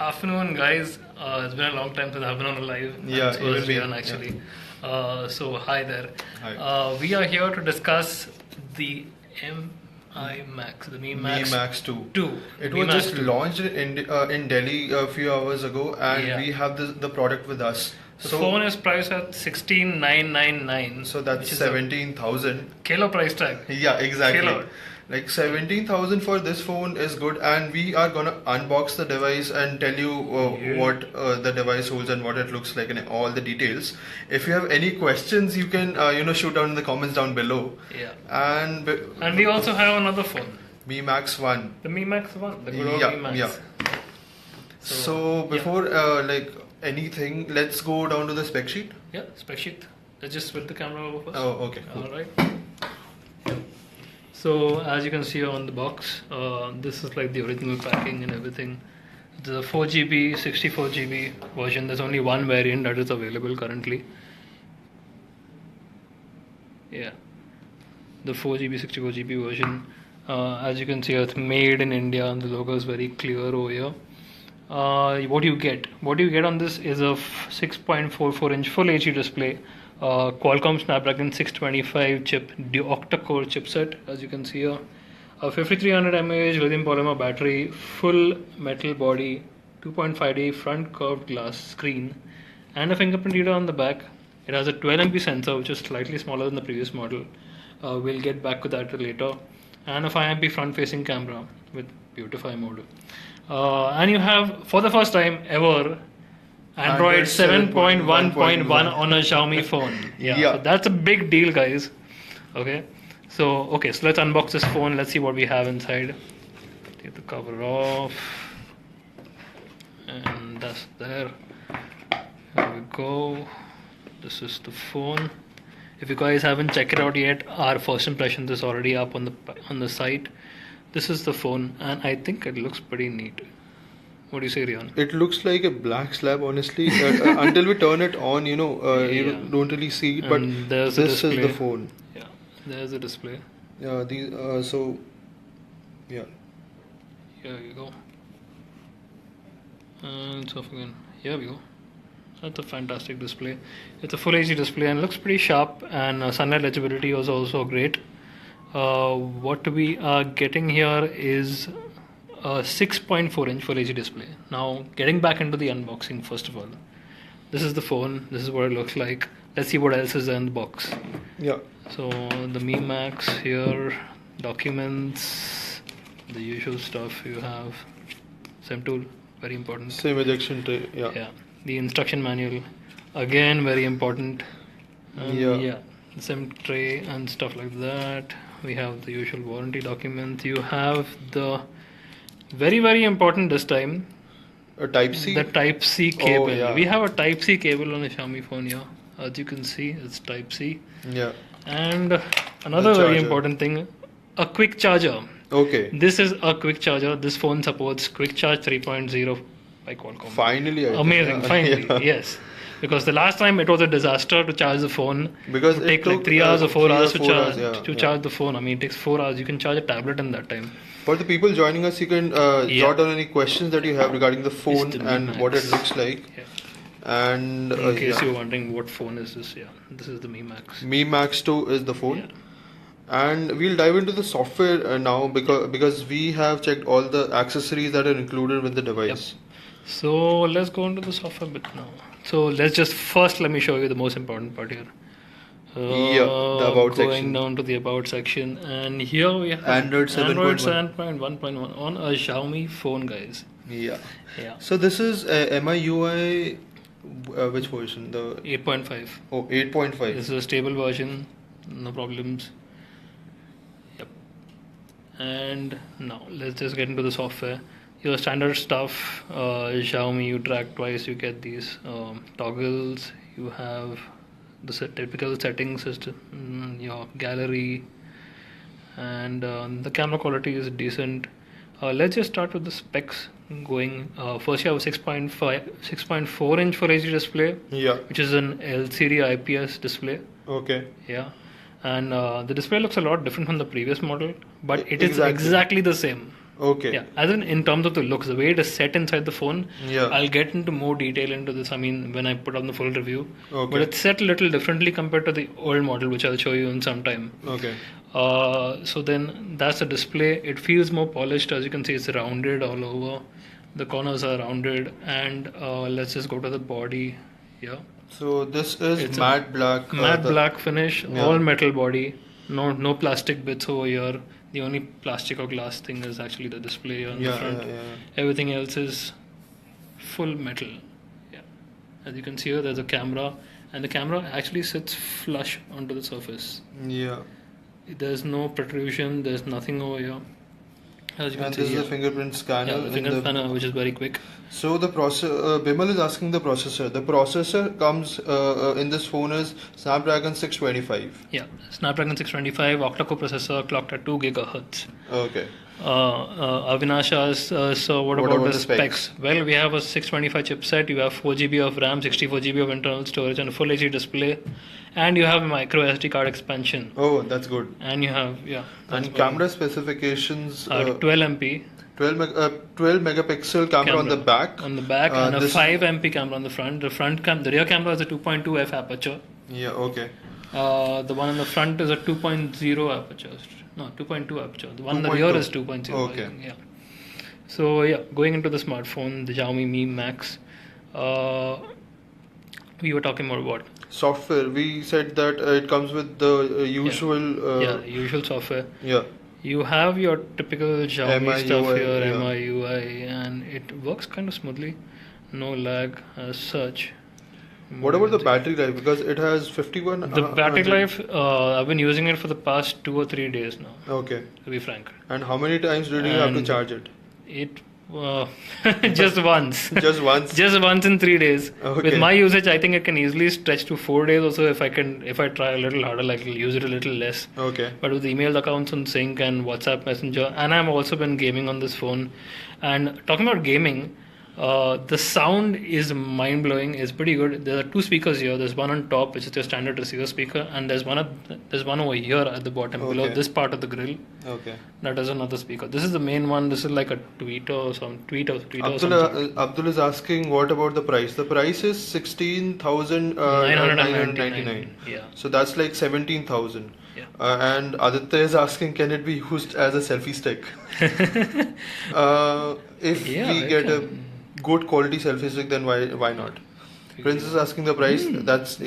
Afternoon, guys. It's been a long time since I've been on a live. Yeah, So even me. Rian, actually. So hi there. Hi. We are here to discuss the Mi Max, the Mi Max. Mi Max 2. 2. It Mi was Max just 2. launched in Delhi a few hours ago, and Yeah. we have the product with us. The phone is priced at 16,999. So that's which is 17,000. a kilo price tag. Yeah, exactly. Kilo. Like 17,000 for this phone is good, and we are gonna unbox the device and tell you what the device holds and what it looks like and all the details. If you have any questions, you can shoot down in the comments down below. Yeah. And we also have another phone. Mi Max 1. The Mi Max 1. The good old Yeah, Mi Max. yeah. So before anything, let's go down to the spec sheet. Yeah, spec sheet. Let's just flip the camera over first. Oh, okay. Cool. Alright. So, as you can see on the box, this is like the original packing and everything. The 4GB, 64GB version, there's only one variant that is available currently. Yeah. The 4GB, 64GB version. As you can see, it's made in India and the logo is very clear over here. What you get on this is a 6.44 inch full HD display, Qualcomm Snapdragon 625 chip, octa-core chipset, as you can see here, a 5300 mAh lithium polymer battery, full metal body, 2.5D front curved glass screen, and a fingerprint reader on the back. It has a 12MP sensor, which is slightly smaller than the previous model. We'll get back to that later, and a 5MP front facing camera with beautify mode. And you have, for the first time ever, Android 7.1.1 on a Xiaomi phone. Yeah. So that's a big deal, guys. Okay. So let's unbox this phone. Let's see what we have inside. Take the cover off. And that's there. Here we go. This is the phone. If you guys haven't checked it out yet, our first impressions is already up on the site. This is the phone, and I think it looks pretty neat. What do you say, Rian? It looks like a black slab, honestly. Until we turn it on, you don't really see it. But this is the phone. Yeah, there's the display. Yeah, yeah. Here you go. And so again, here we go. That's a fantastic display. It's a full HD display and looks pretty sharp. And sunlight legibility was also great. What we are getting here is a 6.4 inch Full HD display. Now, getting back into the unboxing, first of all, this is the phone. This is what it looks like. Let's see what else is in the box. Yeah. So the Mi Max here, documents, the usual stuff you have. SIM tool, very important. SIM ejection tray. Yeah. Yeah. The instruction manual, again very important. Yeah. The SIM tray and stuff like that. We have the usual warranty documents. You have the very, very important this time, a Type-C? The Type-C cable. Oh, yeah. We have a Type-C cable on a Xiaomi phone here. As you can see, it's Type-C. Yeah. And another very important thing, a quick charger. Okay. This is a quick charger. This phone supports Quick Charge 3.0 by Qualcomm. Finally. Amazing, finally, yeah. Yes. Because the last time it was a disaster to charge the phone. Because it takes like 3 hours or 4 hours to charge the phone. I mean, it takes 4 hours. You can charge a tablet in that time. For the people joining us, you can jot down any questions that you have regarding the phone and what it looks like. Yeah. And in case you're wondering what phone is this, this is the Mi Max. Mi Max 2 is the phone. Yeah. And we'll dive into the software now because we have checked all the accessories that are included with the device. Yep. So let's go into the software bit now. So let me show you the most important part here. The about going section. Down to the about section, and here we have Android 7.1.1 on a Xiaomi phone, guys. Yeah. Yeah. So this is MIUI, which version? The 8.5. Oh, 8.5. This is a stable version, no problems. Yep. And now let's just get into the software. Your standard stuff, Xiaomi, you drag twice, you get these toggles. You have the typical settings system, your gallery, and the camera quality is decent. Let's just start with the specs going. First, you have a 6.4 inch Full HD display, which is an LCD IPS display. Okay. Yeah, and the display looks a lot different from the previous model, but it is exactly the same. Okay. Yeah, as in terms of the looks, the way it is set inside the phone, Yeah. I'll get into more detail into this. I mean, when I put on the full review, Okay. but it's set a little differently compared to the old model, which I'll show you in some time. Okay. So then that's the display. It feels more polished, as you can see. It's rounded all over. The corners are rounded, and let's just go to the body. Yeah, So this is it's matte black. matte black finish, Yeah. all metal body. No plastic bits over here. The only plastic or glass thing is actually the display on the Yeah, front. yeah. Everything else is full metal. Yeah, as you can see here, there's a camera, and the camera actually sits flush onto the surface. Yeah. There's no protrusion. There's nothing over here. As you can And see, this is yeah. the fingerprint scanner. Yeah, the in finger scanner, which is very quick. So the Bimal is asking the processor. The processor comes in this phone is Snapdragon 625. Yeah, Snapdragon 625 octa-core processor clocked at 2 gigahertz. Okay. Avinash asks, so what about the specs? Well, we have a 625 chipset, you have 4 GB of RAM, 64 GB of internal storage, and a full HD display, and you have a micro SD card expansion. Oh, that's good. And you have, yeah. And camera specifications 12 MP. 12 megapixel camera on the back. On the back, and a 5 MP camera on the front. The rear camera is a 2.2 f aperture. Yeah, okay. The one on the front is a 2.0 aperture. No, 2.2 aperture. The one on the rear is 2.0. Okay. I think, yeah. So yeah, going into the smartphone, the Xiaomi Mi Max. We were talking about what? Software. We said that it comes with the usual. Yeah, the usual software. Yeah. You have your typical Xiaomi MIUI, stuff here, yeah. MIUI, and it works kind of smoothly. No lag as such. What about the battery life? Because it has 51. The battery life, I've been using it for the past 2 or 3 days now. Okay. To be frank. And how many times did you have to And charge it? It just once. Just once. Just once in 3 days. Okay. With my usage, I think it can easily stretch to 4 days. Also, if I try a little harder, like use it a little less. Okay. But with email accounts on sync and WhatsApp Messenger, and I've also been gaming on this phone. And talking about gaming, the sound is mind blowing. It's pretty good. There are 2 speakers here. There's one on top, which is your standard receiver speaker, and there's one over here at the bottom below this part of the grill. Okay. That is another speaker. This is the main one. This is like a tweeter or something. Abdul is asking what about the price? The price is 16,999. Yeah. So that's like 17,000. Yeah. And Aditya is asking, can it be used as a selfie stick? If we get a good quality selfie stick, then why not? Prince is asking the price. That's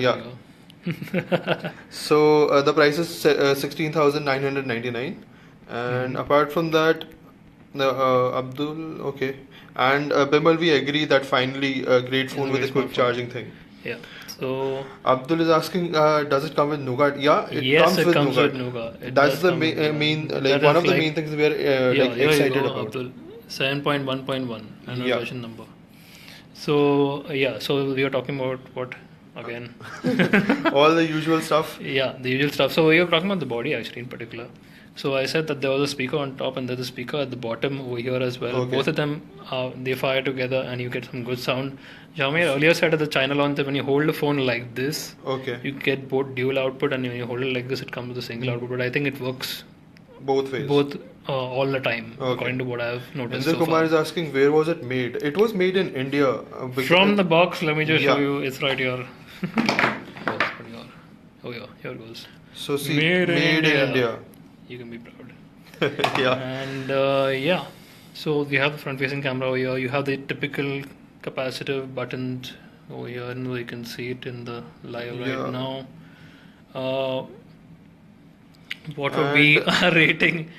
So the price is 16,999, and apart from that, Abdul, okay, and Bimal, we agree that finally a great phone with a quick charging thing. Yeah. So Abdul is asking, does it come with Nougat? Yeah, it comes with Nougat. That's the main, like one of the main things we are excited about. Abdul. 7.1.1 Android version number. So so we are talking about what again? All the usual stuff. Yeah, the usual stuff. So we are talking about the body actually in particular. So I said that there was a speaker on top and there's a speaker at the bottom over here as well. Okay. Both of them they fire together and you get some good sound. Xiaomi earlier said at the China launch that when you hold the phone like this, okay, you get both dual output, and when you hold it like this, it comes with a single output. But I think it works both ways. All the time, according to what I've noticed. Indra Kumar is asking, where was it made? It was made in India. From the box, let me just show you. It's right here. Oh yeah, here it goes. So see, made in India. You can be proud. Yeah. And so we have the front-facing camera over here. You have the typical capacitive buttons over here, and you can see it in the live right now. What would be our rating?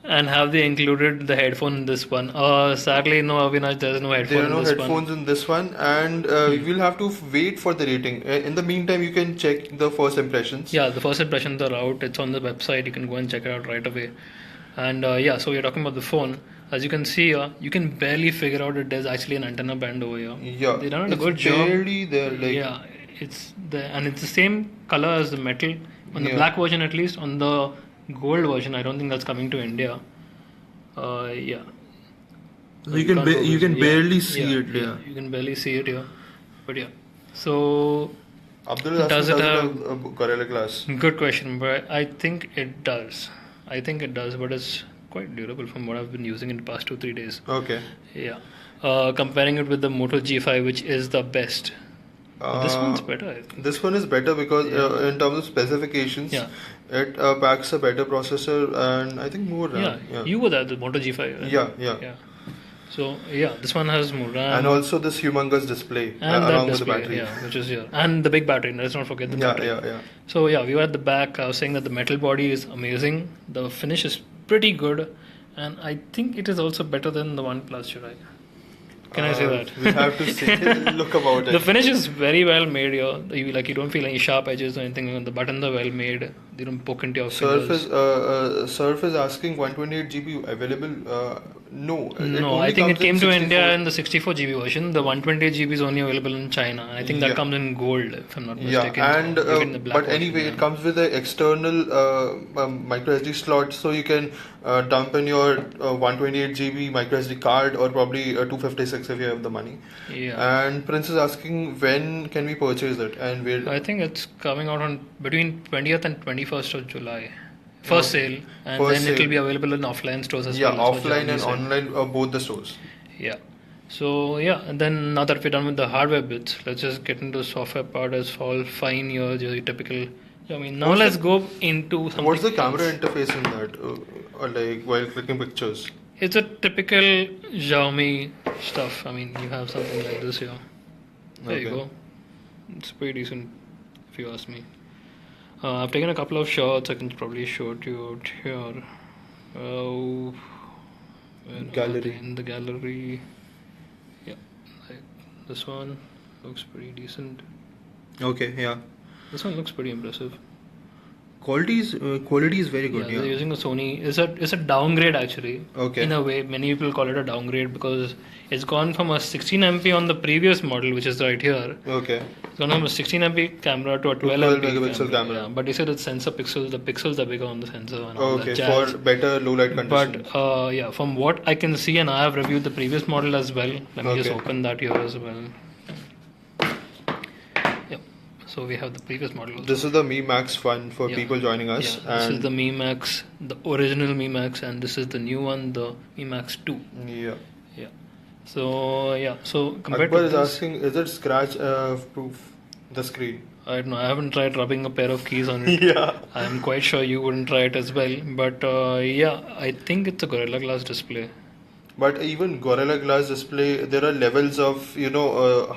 And have they included the headphone in this one? Sadly, no, Avinash, there is no headphone in this one. There are no headphones in this one, and we'll have to wait for the rating. In the meantime, you can check the first impressions. Yeah, the first impressions are out. It's on the website. You can go and check it out right away. And so we're talking about the phone. As you can see here, you can barely figure out that there's actually an antenna band over here. Yeah, they done a good job. Barely there, like it's the same color as the metal on the black version, at least. On the gold version, I don't think that's coming to India. You can barely see it. Yeah, you can barely see it here. But yeah, so Abdul, does it have a Gorilla Glass? Good question, but I think it does. But it's quite durable from what I've been using in the past 2-3 days. Okay. Yeah. Comparing it with the Moto G5, which is the best. This one's better, I think. This one is better because in terms of specifications, it packs a better processor and I think more RAM. Yeah. You were there, the Moto G5. Right? Yeah. So this one has more RAM. And also this humongous display and along that with the display, battery. which is here. And the big battery, let's not forget the battery. Yeah. So we were at the back. I was saying that the metal body is amazing. The finish is pretty good. And I think it is also better than the OnePlus, should I? Can I say that? We have to see, look about it. The finish is very well made here. You don't feel any sharp edges or anything. The buttons are well made. They don't poke into your fingers. Surf is asking 128 GB available. No, I think it came to India in the 64 GB version. The 128 GB is only available in China. And I think that comes in gold, if I'm not mistaken. Yeah, and but anyway, version, it comes with an external micro SD slot, so you can dump in your 128 GB micro SD card or probably 256 if you have the money. Yeah. And Prince is asking when can we purchase it and where? I think it's coming out on between 20th and 21st of July. First sale, and First then sale. it will be available in offline stores as Yeah, well. offline and online, both the stores. Yeah. So and then now that we're done with the hardware bits, let's just get into the software part. As all fine here, your typical. Now let's go into something. What's the camera interface in that? Like while clicking pictures? It's a typical Xiaomi stuff. You have something like this here. There you go. It's pretty decent, if you ask me. I've taken a couple of shots. I can probably show it you out here. Gallery. In the gallery. Yeah, like this one looks pretty decent. Okay, yeah. This one looks pretty impressive. Quality is very good. They're using a Sony. It's a downgrade actually. Okay. In a way, many people call it a downgrade because it's gone from a 16 MP on the previous model, which is right here. Okay. It's gone from a 16 MP camera to a 12 MP megapixel camera. Yeah, but they said it's sensor pixels. The pixels are bigger on the sensor. And all Okay, that jazz. for better low light conditions. But from what I can see, and I have reviewed the previous model as well. Let me just open that here as well. So we have the previous model also. This is the Mi Max one for people joining us. Yeah, this is the Mi Max, the original Mi Max, and this is the new one, the Mi Max 2. Yeah. So compared Akbar to is this, asking, is it scratch proof, the screen? I don't know. I haven't tried rubbing a pair of keys on it. Yeah. I'm quite sure you wouldn't try it as well. But I think it's a Gorilla Glass display. But even Gorilla Glass display, there are levels of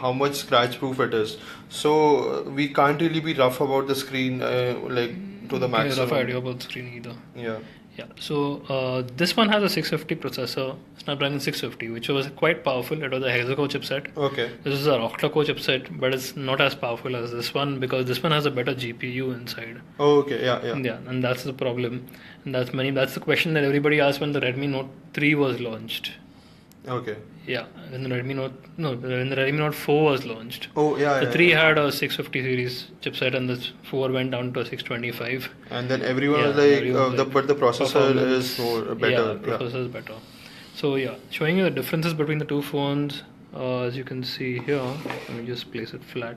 how much scratch proof it is. So we can't really be rough about the screen like to the maximum. Rough idea about the screen either. Yeah. So this one has a 650 processor, Snapdragon 650, which was quite powerful. It was a hexacore chipset. Okay. This is a octa-core chipset, but it's not as powerful as this one because this one has a better GPU inside. Oh, okay. Yeah. Yeah, and that's the problem. And that's the question that everybody asked when the Redmi Note 3 was launched. Okay. Yeah, when the Redmi Note 4 was launched. Oh, yeah. The 3 had a 650 series chipset, and the 4 went down to a 625. And then everyone was like, but the processor is better. Yeah, the processor is better. So showing you the differences between the two phones. As you can see here, let me just place it flat.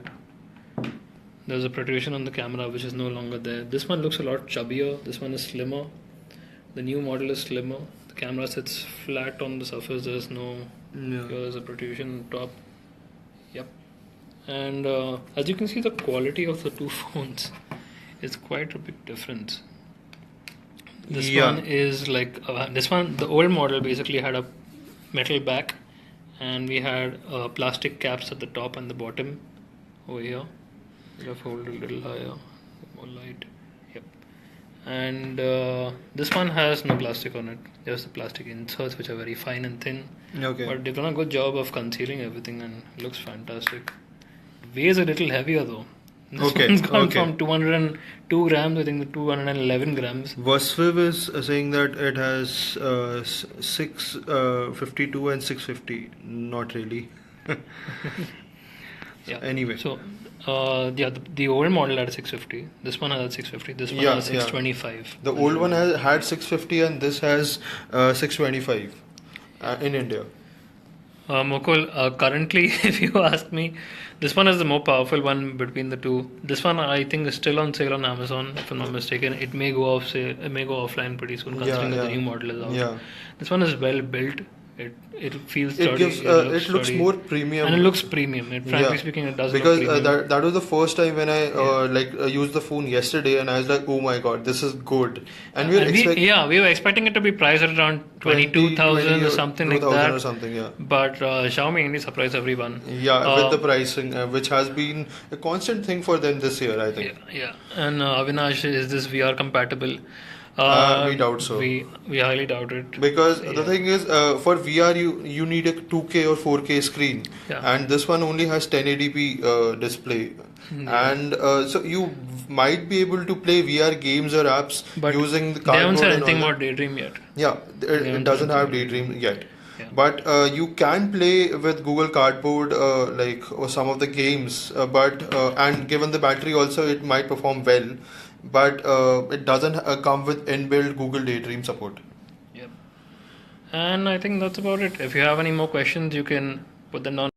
There's a protrusion on the camera which is no longer there. This one looks a lot chubbier. This one is slimmer. The new model is slimmer. The camera sits flat on the surface. There's here's a protrusion on top. Yep. And as you can see, the quality of the two phones is quite a big difference. This one is like the old model basically had a metal back, and we had plastic caps at the top and the bottom over here. I'll hold it a little higher, more light. Yep. And this one has no plastic on it. There's the plastic inserts which are very fine and thin. Okay. But they've done a good job of concealing everything and it looks fantastic. It weighs a little heaver though. This one's gone from 202 grams, I think, to 211 grams. Vasviv is saying that it has 652 and 650. Not really. Anyway. So, the old model had 650. This one has 650. This one has 625. The old one had 650 and this has 625 in India. Mukul, currently, if you ask me, this one is the more powerful one between the two. This one I think is still on sale on Amazon, if I'm not mistaken. It may go off sale, it may go offline pretty soon, Yeah, considering that the yeah, new model is out. yeah. This one is well built. It feels It sturdy. gives It looks it looks sturdy, more and it premium. looks premium. Frankly Yeah, speaking, it does look because premium. that was the first time when I Yeah. used the phone yesterday, and I was like, oh my god, this is good. And we were And we were expecting it to be priced at around 22,000 or something like 2000 that. or something, yeah. But Xiaomi really surprised everyone. Yeah, with the pricing, which has been a constant thing for them this year, I think. Yeah. And Avinash, is this VR compatible? We doubt so. We highly doubt it. Because Yeah. the thing is, for VR, you need a 2K or 4K screen, Yeah. and this one only has 1080p display, and so you might be able to play VR games or apps But using the they haven't cardboard said and all anything that. about Daydream yet. Yeah, it haven't doesn't said have anything. Daydream yet. Yeah. But you can play with Google Cardboard, like or some of the games. But and given the battery also, it might perform well. But it doesn't come with inbuilt Google Daydream support. Yep. And I think that's about it. If you have any more questions, you can put them down.